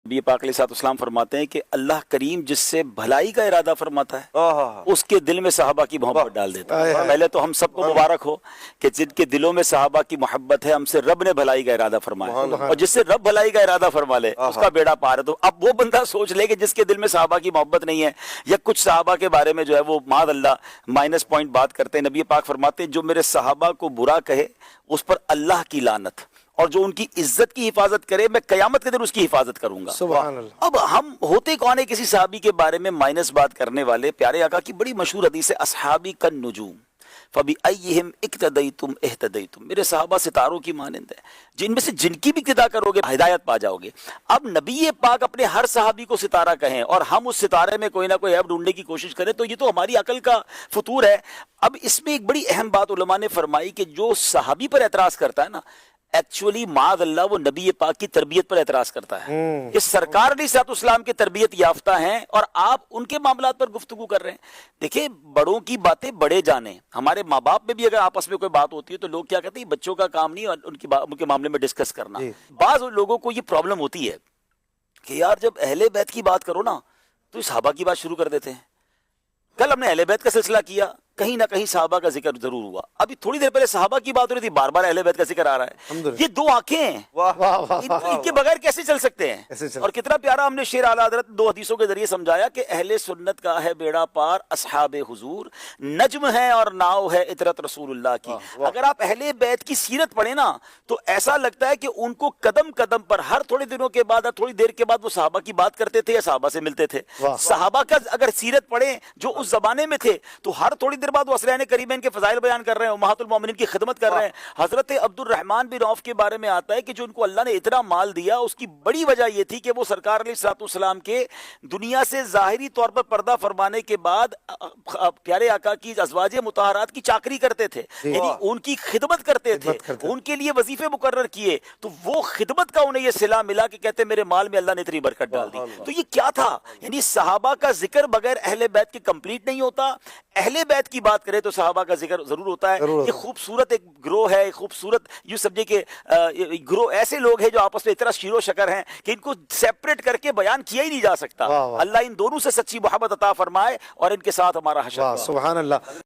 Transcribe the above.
نبی پاک علیہ السلام فرماتے ہیں کہ اللہ کریم جس سے بھلائی کا ارادہ فرماتا ہے اس کے دل میں صحابہ کی محبت ڈال دیتا ہے۔ پہلے تو ہم سب کو مبارک ہو کہ جن کے دلوں میں صحابہ کی محبت ہے، ہم سے رب نے بھلائی کا ارادہ فرمایا، اور جس سے رب بھلائی کا ارادہ فرما لے اس کا بیڑا پار ہے۔ تو اب وہ بندہ سوچ لے کہ جس کے دل میں صحابہ کی محبت نہیں ہے، یا کچھ صحابہ کے بارے میں جو ہے وہ معاذ اللہ مائنس پوائنٹ بات کرتے ہیں، نبی پاک فرماتے ہیں جو میرے صحابہ کو برا کہے اس پر اللہ کی لعنت، اور جو ان کی عزت کی حفاظت کرے میں قیامت کے دن اس کی حفاظت کروں گا۔ سبحان اللہ۔ اب ہم ہوتے کون ہے کسی صحابی کے بارے میں مائنس بات کرنے والے؟ پیارے آقا کی بڑی مشہور حدیث ہے اصحابی کالنجوم فبأیہم اقتدیتم اہتدیتم، میرے صحابہ ستاروں کی مانند ہیں، جن میں سے جن کی بھی اقتدا کرو گے ہدایت پا جاؤ گے۔ اب نبی پاک اپنے ہر صحابی کو ستارہ کہیں اور ہم اس ستارے میں کوئی نہ کوئی عیب ڈھونڈنے کی کوشش کریں تو یہ تو ہماری عقل کا فطور ہے۔ اب اس میں ایک بڑی اہم بات علماء نے فرمائی کہ جو صحابی پر اعتراض کرتا ہے نا، ایکچولی معاذ اللہ وہ نبی پاک کی تربیت پر اعتراض کرتا ہے کہ سرکار علیہ الصلوۃ والسلام کی تربیت یافتہ ہیں اور آپ ان کے معاملات پر گفتگو کر رہے ہیں۔ دیکھیں بڑوں کی باتیں بڑے جانیں، ہمارے ماں باپ میں بھی اگر آپس میں کوئی بات ہوتی ہے تو لوگ کیا کہتے ہیں بچوں کا کام نہیں اور ان کے معاملے میں ڈسکس کرنا۔ بعض لوگوں کو یہ پرابلم ہوتی ہے کہ یار جب اہل بیت کی بات کرو نا تو صحابہ کی بات شروع کر دیتے ہیں۔ کل ہم نے اہل بیت کا سلسلہ کیا، کہیں نہ کہیں صحابہ کا ذکر ضرور ہوا، ابھی تھوڑی دیر پہلے صحابہ کی بات ہو رہی تھی، بار بار اہل بیت کا ذکر آ رہا ہے۔ یہ دو آنکھیں ہیں، ان کے بغیر کیسے چل سکتے ہیں؟ اور کتنا پیارا ہم نے شعر اعلیٰ حضرت دو حدیثوں کے ذریعے سمجھایا کہ اہل سنت کا ہے بیڑا پار، اصحاب حضور نجم ہے اور ناؤ ہے عطرت رسول اللہ کی۔ اگر آپ اہل بیت کی سیرت پڑھیں نا تو ایسا لگتا ہے کہ ان کو قدم قدم پر ہر تھوڑے دنوں کے بعد، تھوڑی دیر کے بعد وہ صحابہ کی بات کرتے تھے یا صحابہ سے ملتے تھے۔ صحابہ کا اگر سیرت پڑھیں جو اس زمانے میں تھے تو ہر تھوڑی دیر بعد وہ اسرائیل کریم کے فضائل بیان کر رہے ہیں، امہات المومنین کی خدمت کر رہے ہیں۔ حضرت عبد الرحمن بن عوف کے بارے میں آتا ہے کہ جو ان کو اللہ نے اتنا مال دیا اس کی بڑی وجہ یہ تھی کہ وہ سرکار علیہ الصلوۃ والسلام کے دنیا سے ظاہری طور پر پردہ فرمانے کے بعد پیارے آقا کی ازواج مطہرات کی چاکری کرتے تھے، یعنی ان کی خدمت کرتے تھے، ان کے لیے وظیفے مقرر کیے، تو وہ خدمت کا انہیں یہ صلہ ملا کہ کہتے میرے مال میں اللہ نے اتنی برکت ڈال دی۔ تو یہ کیا تھا؟ یعنی صحابہ کا ذکر بغیر اہل بیت کے کمپلیٹ نہیں ہوتا، اہل بیت کی بات کرے تو صحابہ کا ذکر ضرور ہوتا ہے۔ یہ خوبصورت ایک گروہ ہے، خوبصورت یوں سمجھے کہ گروہ ایسے لوگ ہیں جو آپس میں اتنا شیر و شکر ہیں کہ ان کو سیپریٹ کر کے بیان کیا ہی نہیں جا سکتا۔ اللہ ان دونوں سے سچی محبت عطا فرمائے اور ان کے ساتھ ہمارا حشر۔ سبحان اللہ۔